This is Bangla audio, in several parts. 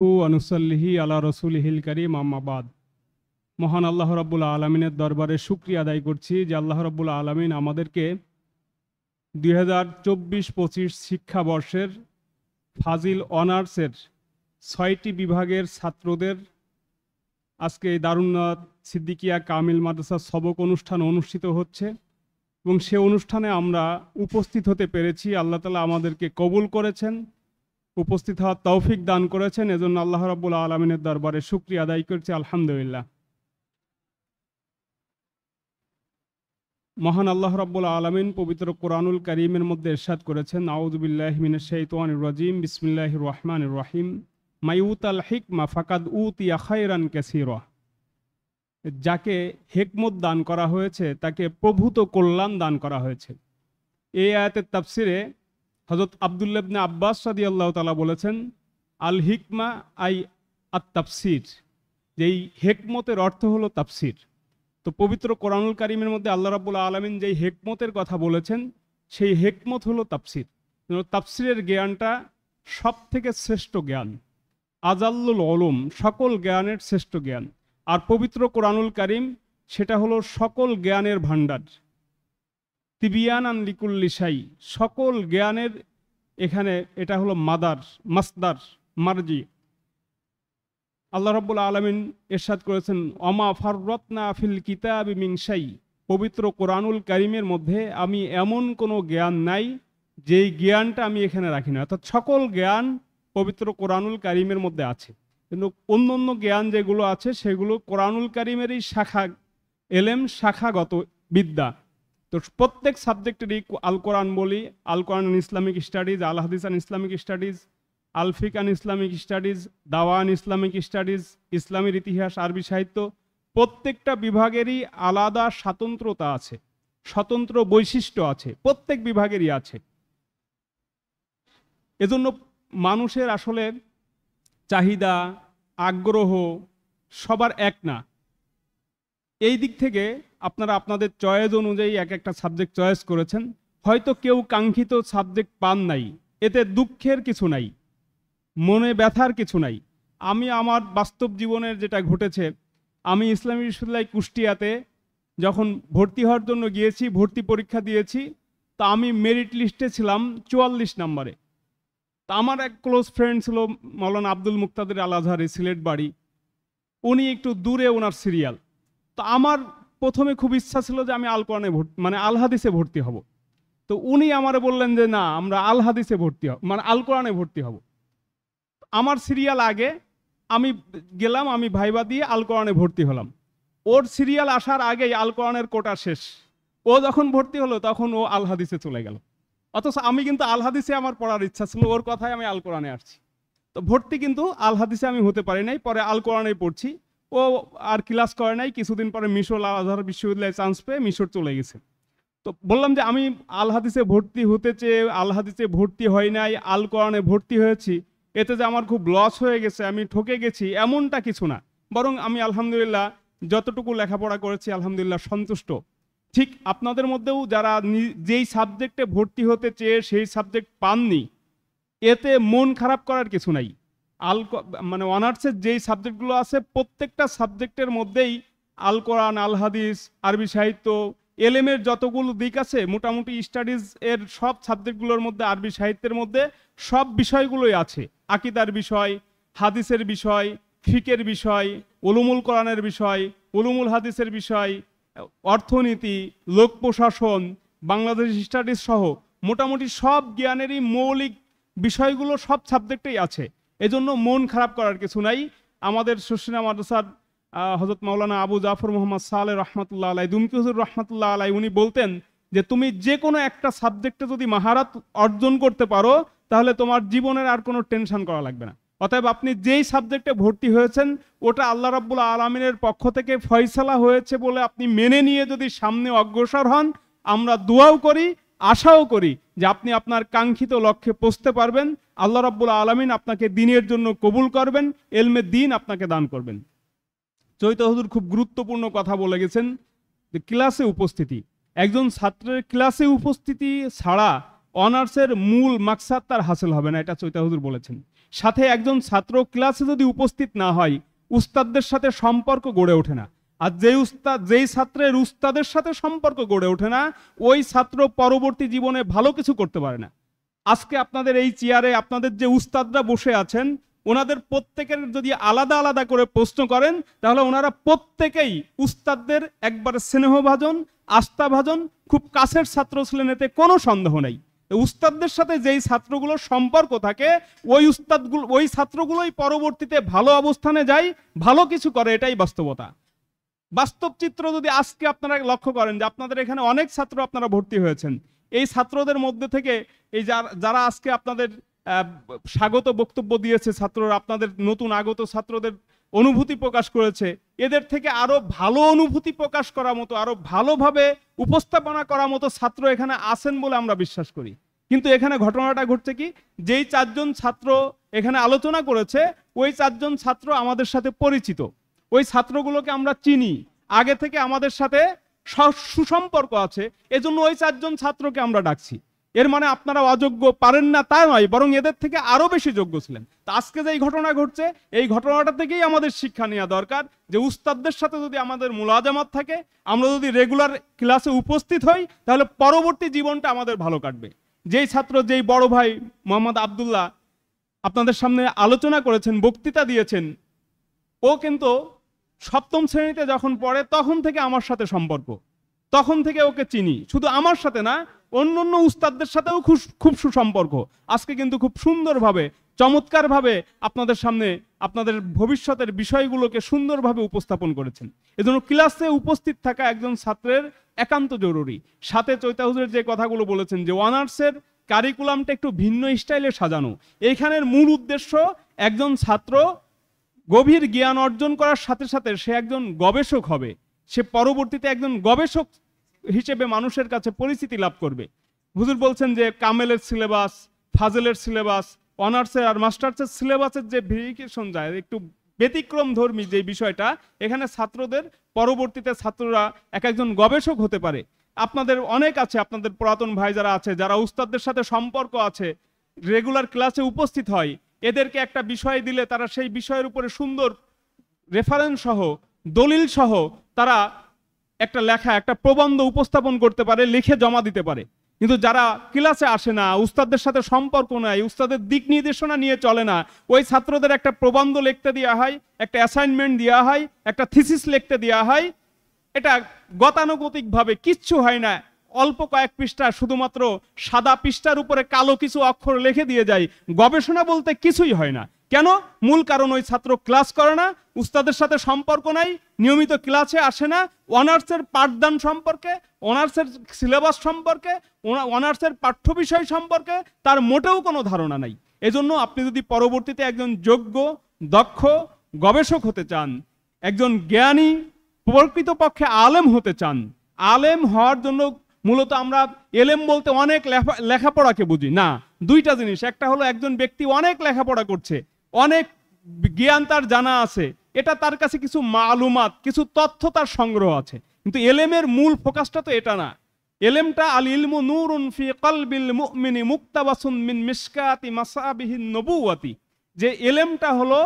আনুসাল্লিহি আলা রসুলিহিল করিম আম্মাবাদ। মহান আল্লাহ রাব্বুল আলমিনের দরবারে শুকরিয়া আদায় করছি যে আল্লাহ রাব্বুল আলমিন আমাদেরকে 2024-25 শিক্ষাবর্ষের ফাজিল অনার্সের 6টি বিভাগের ছাত্রদের আজকে এই দারুন্নাথ সিদ্দিকিয়া কামিল মাদ্রাসা সবক অনুষ্ঠান অনুষ্ঠিত হচ্ছে এবং সে অনুষ্ঠানে আমরা উপস্থিত হতে পেরেছি। আল্লাহ তাআলা আমাদেরকে কবুল করেছেন, উপস্থিত হওয়ার তৌফিক দান করেছেন। এজন্য আল্লাহ রাব্বুল আলামিনের দরবারে শুকরিয়া আদায় করছি, আলহামদুলিল্লাহ। মহান আল্লাহ রাব্বুল আলামিন পবিত্র কোরআনুল কারীমের মধ্যে ইরশাদ করেছেন, আউযু বিল্লাহি মিনাশ শাইতানির রাজীম, বিসমিল্লাহির রহমানির রহিম, মাইউতাল হিকমা ফাকাদ উতিয়া খায়রান কাসীরা। যাকে হিকমত দান করা হয়েছে তাকে প্রভূত কল্যাণ দান করা হয়েছে। এই আয়াতের তাফসিরে হযরত আব্দুল্লাহ ইবনে আব্বাস রাদিয়াল্লাহু তাআলা বলেছেন, আল হিকমা আই আত তাফসির, যেই হিকমতের অর্থ হলো তাফসির। তো পবিত্র কোরআনুল কারীমের মধ্যে আল্লাহ রাব্বুল আলামিন যেই হিকমতের কথা বলেছেন সেই হিকমত হলো তাফসির। তাফসিরের জ্ঞানটা সব থেকে শ্রেষ্ঠ জ্ঞান, আজাল্লুল উলুম, সকল জ্ঞানের শ্রেষ্ঠ জ্ঞান। আর পবিত্র কোরআনুল কারীম সেটা হলো সকল জ্ঞানের ভাণ্ডার, তিবিয়ানান লিকুল্লি শাই, সকল জ্ঞানের এখানে এটা হলো মাসদার মারজি। আল্লাহ রাব্বুল আলামিন ইরশাদ করেছেন, অমা ফাররাতনা ফিল কিতাবি মিন শাই, পবিত্র কোরআনুল কারীমের মধ্যে আমি এমন কোনো জ্ঞান নাই যেই জ্ঞানটা আমি এখানে রাখি না। অর্থাৎ সকল জ্ঞান পবিত্র কোরআনুল কারীমের মধ্যে আছে, কিন্তু অন্য অন্য জ্ঞান যেগুলো আছে সেগুলো কোরআনুল কারীমেরই শাখা এলেম, শাখাগত বিদ্যা। তো প্রত্যেক সাবজেক্টেরই আল কোরআন বলি, আল কোরআন ইসলামিক স্টাডিজ, আল হাদিস অ্যান্ড ইসলামিক স্টাডিজ, আল ফিক অ্যান্ড ইসলামিক স্টাডিজ, দাওয়ান ইসলামিক স্টাডিজ, ইসলামের ইতিহাস, আরবি সাহিত্য, প্রত্যেকটা বিভাগেরই আলাদা স্বাতন্ত্রতা আছে, স্বতন্ত্র বৈশিষ্ট্য আছে, প্রত্যেক বিভাগেরই আছে। এজন্য মানুষের আসলে চাহিদা, আগ্রহ সবার এক না। এই দিক থেকে আপনারা আপনাদের চয়েস অনুযায়ী এক একটা সাবজেক্ট চয়েস করেছেন। হয়তো কেউ কাঙ্ক্ষিত সাবজেক্ট পান নাই, এতে দুঃখের কিছু নাই, মনে ব্যথার কিছু নাই। আমি আমার বাস্তব জীবনের যেটা ঘটেছে, আমি ইসলামী বিশ্ববিদ্যালয় কুষ্টিয়াতে যখন ভর্তি হওয়ার জন্য গিয়েছি, ভর্তি পরীক্ষা দিয়েছি, তা আমি মেরিট লিস্টে ছিলাম 44 নম্বরে। তা আমার এক ক্লোজ ফ্রেন্ড ছিল মৌলানা আব্দুল মুক্তাদির আল আজহারি, সিলেট বাড়ি, উনি একটু দূরে ওনার সিরিয়াল। তো আমার প্রথমে খুব ইচ্ছা ছিল যে আমি আল কোরআনে আল হাদিসে ভর্তি হব। তো উনি আমারে বললেন যে না, আমরা আল হাদিসে ভর্তি হব, আল কোরআনে ভর্তি হব। আমার সিরিয়াল আগে, আমি গেলাম, আমি ভাইবা দিয়ে আল কোরআনে ভর্তি হলাম। ওর সিরিয়াল আসার আগেই আল কোরআনের কোটা শেষ। ও যখন ভর্তি হলো তখন ও আল হাদিসে চলে গেল। অথচ আমি কিন্তু আল হাদিসে আমার পড়ার ইচ্ছা ছিল, ওর কথায় আমি আল কোরআনে আসছি। তো ভর্তি কিন্তু আল হাদিসে আমি হতে পারি নাই, পরে আল কোরআনে পড়ছি। ও আর ক্লাস করে নাই, কিছুদিন পরে মিশর আল আজহার বিশ্ববিদ্যালয়ে চান্স পেয়ে মিশর চলে গেছে। তো বললাম যে আমি আল হাদিসে ভর্তি হতে চেয়ে আল হাদিসে ভর্তি হয় নাই, আল কোরআনে ভর্তি হয়েছি, এতে যে আমার খুব লস হয়ে গেছে, আমি ঠকে গেছি, এমনটা কিছু না। বরং আমি আলহামদুলিল্লাহ যতটুকু লেখাপড়া করেছি আলহামদুলিল্লাহ সন্তুষ্ট। ঠিক আপনাদের মধ্যেও যারা যেই সাবজেক্টে ভর্তি হতে চেয়ে সেই সাবজেক্ট পাননি, এতে মন খারাপ করার কিছু নাই। অনার্সের যেই সাবজেক্টগুলো আছে প্রত্যেকটা সাবজেক্টের মধ্যেই আল কোরআন, আল হাদিস, আরবি সাহিত্য, এলেমের যতগুলো দিক আছে মোটামুটি স্টাডিজ এর সব সাবজেক্টগুলোর মধ্যে, আরবি সাহিত্যের মধ্যে সব বিষয়গুলোই আছে। আকিদার বিষয়, হাদিসের বিষয়, ফিকের বিষয়, উলুমুল কোরআনের বিষয়, উলুমুল হাদিসের বিষয়, অর্থনীতি, লোক প্রশাসন, বাংলাদেশ স্টাডিজ সহ মোটামুটি সব জ্ঞানেরই মৌলিক বিষয়গুলো সব সাবজেক্টেই আছে। এজন্য মন খারাপ করার কিছু নাই। আমাদের শর্ষিনা মাদ্রাসার হযরত মাওলানা আবু জাফর মোহাম্মদ সালেহ রহমাতুল্লাহ আলাই, দুমকি হুজুর রহমাতুল্লাহ আলাই, উনি বলতেন যে তুমি যে কোনো একটা সাবজেক্টে যদি মাহারাত অর্জন করতে পারো তাহলে তোমার জীবনের আর কোনো টেনশন করা লাগবে না। অতএব আপনি যেই সাবজেক্টে ভর্তি হয়েছেন ওটা আল্লাহ রাব্বুল আলামিনের পক্ষ থেকে ফয়সালা হয়েছে বলে আপনি মেনে নিয়ে যদি সামনে অগ্রসর হন, আমরা দোয়াও করি, আশাও করি যে আপনি আপনার কাঙ্ক্ষিত লক্ষ্যে পৌঁছতে পারবেন। আল্লাহ রাব্বুল আলামিন আপনাকে দ্বীনের জন্য কবুল করবেন, এলমে দ্বীন আপনাকে দান করবেন। চৈত হুজুর খুব গুরুত্বপূর্ণ কথা বলে গেছেন যে ক্লাসে উপস্থিতি, একজন ছাত্রের ক্লাসে উপস্থিতি ছাড়া অনার্সের মূল মাকসাদ তার হাসিল হবে না, এটা চৈত হুজুর বলেছেন। সাথে একজন ছাত্র ক্লাসে যদি উপস্থিত না হয়, উস্তাদদের সাথে সম্পর্ক গড়ে ওঠে না। আর যেই ছাত্রের উস্তাদের সাথে সম্পর্ক গড়ে ওঠে না, ওই ছাত্র পরবর্তী জীবনে ভালো কিছু করতে পারে না। আজকে আপনাদের এই চেয়ারে আপনাদের যে উস্তাদরা বসে আছেন, ওনাদের প্রত্যেকের যদি আলাদা আলাদা করে প্রশ্ন করেন, তাহলে ওনারা প্রত্যেকেই উস্তাদদের একবারে স্নেহভাজন, আস্থাভাজন, খুব কাছের ছাত্র ছিলেন, এতে কোনো সন্দেহ নেই। উস্তাদদের সাথে যেই ছাত্রগুলোর সম্পর্ক থাকে, ওই ছাত্রগুলোই পরবর্তীতে ভালো অবস্থানে যায়, ভালো কিছু করে, এটাই বাস্তবতা। বাস্তব চিত্র যদি আজকে আপনারা লক্ষ্য করেন যে আপনাদের এখানে অনেক ছাত্র আপনারা ভর্তি হয়েছেন, এই ছাত্রদের মধ্যে থেকে এই যারা আজকে আপনাদের স্বাগত বক্তব্য দিয়েছে ছাত্ররা, আপনাদের নতুন আগত ছাত্রদের অনুভূতি প্রকাশ করেছে, এদের থেকে আরো ভালো অনুভূতি প্রকাশ করার মতো, আরো ভালোভাবে উপস্থাপনা করার মতো ছাত্র এখানে আছেন বলে আমরা বিশ্বাস করি। কিন্তু এখানে ঘটনাটা ঘটছে কি, যেই 4 জন ছাত্র এখানে আলোচনা করেছে, ওই 4 জন ছাত্র আমাদের সাথে পরিচিত, ওই ছাত্রগুলোকে আমরা চিনি, আগে থেকে আমাদের সাথে সুসম্পর্ক আছে, এজন্য ওই 4 জন ছাত্রকে আমরা ডাকছি। এর মানে আপনারা অযোগ্য, পারেন না তা নয়, বরং এদের থেকে আরো বেশি যোগ্য ছিলেন। তা আজকে যে ঘটনা ঘটছে, এই ঘটনাটা থেকেই আমাদের শিক্ষা নেওয়া দরকার যে উস্তাদদের সাথে যদি আমাদের মুলাজামাত থাকে, আমরা যদি রেগুলার ক্লাসে উপস্থিত হই, তাহলে পরবর্তী জীবনটা আমাদের ভালো কাটবে। যেই ছাত্র, যেই বড় ভাই মোহাম্মদ আব্দুল্লাহ আপনাদের সামনে আলোচনা করেছেন, বক্তৃতা দিয়েছেন, ও কিন্তু 7ম শ্রেণীতে যখন পড়ে তখন থেকে আমার সাথে সম্পর্ক, তখন থেকে ওকে চিনি। শুধু আমার সাথে না, অন্য উস্তাদদের সাথেও খুব সুসম্পর্ক। আজকে কিন্তু খুব সুন্দরভাবে, চমৎকারভাবে আপনাদের সামনে আপনাদের ভবিষ্যতের বিষয়গুলোকে সুন্দরভাবে উপস্থাপন করেছেন। এজন্য ক্লাসে উপস্থিত থাকা একজন ছাত্রের একান্ত জরুরি। সাথে চৈতা হুজুরের যে কথাগুলো বলেছেন যে অনার্সের কারিকুলামটা একটু ভিন্ন স্টাইলে সাজানো, এইখানের মূল উদ্দেশ্য একজন ছাত্র গভীর জ্ঞান অর্জন করার সাথে সাথে সে একজন গবেষক হবে, সে পরবর্তীতে একজন গবেষক হিসেবে মানুষের কাছে পরিচিতি লাভ করবে। হুজুর বলছেন যে কামেলের সিলেবাস, ফাজেলের সিলেবাস, অনার্সের আর মাস্টার্সের সিলেবাসের যে ভেরিফিকেশন যায়, একটু ব্যতিক্রম ধর্মী যে বিষয়টা, এখানে ছাত্রদের পরবর্তীতে ছাত্ররা একজন গবেষক হতে পারে। আপনাদের অনেক আছে, আপনাদের পুরাতন ভাই যারা আছে, যারা উস্তাদদের সাথে সম্পর্ক আছে, রেগুলার ক্লাসে উপস্থিত হয়, এদেরকে একটা বিষয় দিলে তারা সেই বিষয়ের উপরে সুন্দর রেফারেন্স সহ, দলিল সহ তারা একটা লেখা, একটা প্রবন্ধ উপস্থাপন করতে পারে, লিখে জমা দিতে পারে। কিন্তু যারা ক্লাসে আসে না, উস্তাদদের সাথে সম্পর্ক নাই, উস্তাদের দিক নির্দেশনা নিয়ে চলে না, ওই ছাত্রদের একটা প্রবন্ধ লিখতে দেওয়া হয়, একটা অ্যাসাইনমেন্ট দেওয়া হয়, একটা থিসিস লিখতে দেওয়া হয়, এটা গতানুগতিকভাবে কিচ্ছু হয় না, অল্প কয়েক পৃষ্ঠা, শুধুমাত্র সাদা পৃষ্ঠার উপরে কালো কিছু অক্ষর লিখে দিয়ে যায়, গবেষণা বলতে কিছুই হয় না। কেন? মূল কারণ ওই ছাত্র ক্লাস করে না, উস্তাদের সাথে সম্পর্ক নাই, নিয়মিত ক্লাসে আসে না, অনার্সের পাঠদান সম্পর্কে, অনার্সের সিলেবাস সম্পর্কে, অনার্সের পাঠ্য বিষয় সম্পর্কে তার মোটেও কোনো ধারণা নাই। এজন্য আপনি যদি পরবর্তীতে একজন যোগ্য, দক্ষ গবেষক হতে চান, একজন জ্ঞানী, প্রকৃতপক্ষে আলেম হতে চান, আলেম হওয়ার জন্য মূলত আমরা এলেম বলতে অনেক লেখাপড়াকে বুঝি না। 2টা জিনিস, একটা হলো একজন ব্যক্তি অনেক লেখাপড়া করছে, অনেক জ্ঞান তার জানা আছে, এটা তার কাছে কিছু মালুমাত, কিছু তথ্য তার সংগ্রহ আছে, কিন্তু এলেমের মূল ফোকাসটা তো এটা না। এলেমটা আল ইলমু নূরুন ফি কলবিল মুমিনি মুক্তাবাসুন মিন মিশকাতি মাসাবিহিন নবুওয়াতি, যে এলেমটা হলো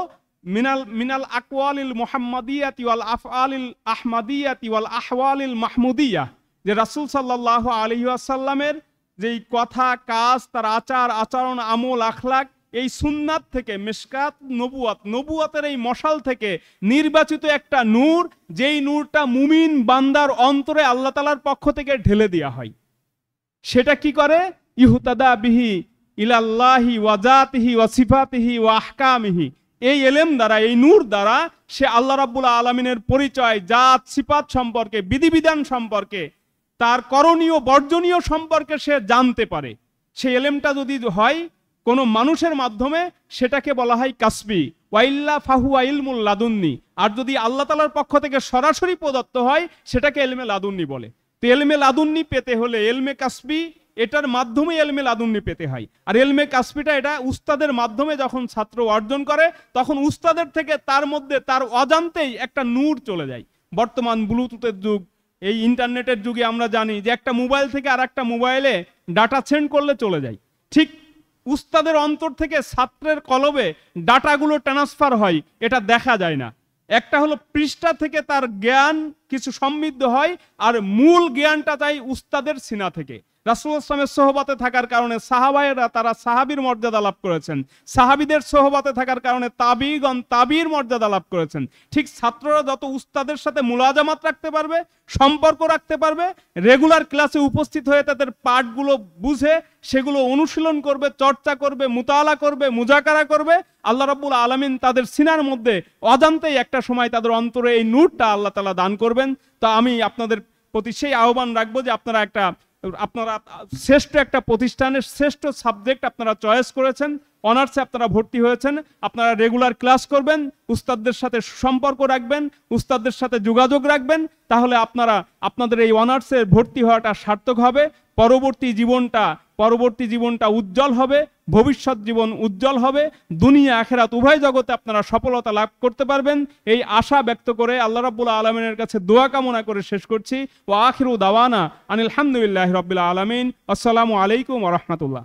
মিনাল আকওয়ালিল মুহাম্মাদিয়াতি ওয়াল আফআলিল আহমাদিয়াতি ওয়াল আহওয়ালিল মাহমুদিয়া, যে রাসূল সাল্লাল্লাহু আলাইহি ওয়াসাল্লামের যেই কথা, কাজ, তার আচার আচরণ, আমল, আখলাক, এই সুন্নাত থেকে, মিশকাত, নবুয়াতের এই মশাল থেকে নির্বাচিত একটা নূর, যেই নূরটা মুমিন বান্দার অন্তরে আল্লাহ তাআলার পক্ষ থেকে ঢেলে দেওয়া হয়। সেটা কি করে? ইহতাদা বিহি ইলাল্লাহি ওয়া জাতিহি ওয়া সিফাতিহি ওয়া আহকামিহি, এই এলেম দ্বারা, এই নূর দ্বারা সে আল্লাহ রাব্বুল আলামিনের পরিচয়, জাত, সিফাত সম্পর্কে, বিধিবিধান সম্পর্কে, তার করণীয় বর্জনীয় সম্পর্কে সে জানতে পারে। সেই এলেমটা যদি হয় কোনো মানুষের মাধ্যমে, সেটাকে বলা হয় কাসবি, ওয়াইল্লা ফাহুয়া ইলমুল লাদুন্নি, আর যদি আল্লাহ তাআলার পক্ষ থেকে সরাসরি প্রদত্ত হয়, সেটাকে এলমে লাদুন্নি বলে। তো এলমে লাদুন্নি পেতে হলে এলমে কাসবি, এটার মাধ্যমে এলমে লাদুন্নি পেতে হয়। আর এলমে কাসবিটা এটা উস্তাদের মাধ্যমে যখন ছাত্র অর্জন করে, তখন উস্তাদের থেকে তার মধ্যে তার অজান্তেই একটা নূর চলে যায়। বর্তমান ব্লুটুথের যুগ, এই ইন্টারনেটের যুগে আমরা জানি যে একটা মোবাইল থেকে আর একটা মোবাইলে ডাটা সেন্ড করলে চলে যায়। ঠিক উস্তাদের অন্তর থেকে ছাত্রের কলবে ডাটাগুলো ট্রান্সফার হয়, এটা দেখা যায় না। একটা হলো পৃষ্ঠা থেকে তার জ্ঞান কিছু সমৃদ্ধ হয়, আর মূল জ্ঞানটা চাই উস্তাদের সিনা থেকে। রাসূলুল্লাহ সাল্লাল্লাহু আলাইহি ওয়াসাল্লামের সোহবতে থাকার কারণে সাহাবায়েরা তারা সাহাবীর মর্যাদা লাভ করেছেন, সাহাবীদের সোহবতে থাকার কারণে তাবিগণ তাবির মর্যাদা লাভ করেছেন। ঠিক ছাত্ররা যত উস্তাদের সাথে মুলাজামাত রাখতে পারবে, সম্পর্ক রাখতে পারবে, রেগুলার ক্লাসে উপস্থিত হয়ে তাদের পাঠগুলো বুঝে সেগুলো অনুশীলন করবে, চর্চা করবে, মুতাআলা করবে, মুজাকারা করবে, আল্লাহ রাব্বুল আলামিন তাদের সিনার মধ্যে অজান্তেই একটা সময় তাদের অন্তরে এই নূরটা আল্লাহ তাআলা দান করবেন। তা আমি আপনাদের প্রতি সেই আহ্বান রাখবো যে আপনারা শ্রেষ্ঠ একটা প্রতিষ্ঠানের শ্রেষ্ঠ সাবজেক্ট আপনারা চয়েস করেছেন, অনার্সে আপনারা ভর্তি হয়েছেন, আপনারা রেগুলার ক্লাস করবেন, উস্তাদদের সাথে সম্পর্ক রাখবেন, উস্তাদদের সাথে যোগাযোগ রাখবেন, তাহলে আপনাদের এই অনার্সে ভর্তি হওয়াটা সার্থক হবে। পরবর্তী জীবনটা উজ্জ্বল হবে, ভবিষ্যৎ জীবন উজ্জ্বল হবে, দুনিয়া আখিরাত উভয় জগতে আপনারা সফলতা লাভ করতে পারবেন, এই আশা ব্যক্ত করে আল্লাহ রাব্বুল আলামিনের কাছে দোয়া কামনা করে শেষ করছি। ওয়া আখিরু দাওয়ানা আনিল হামদুলিল্লাহি রাব্বিল আলামিন। আসসালামু আলাইকুম ওয়া রাহমাতুল্লাহ।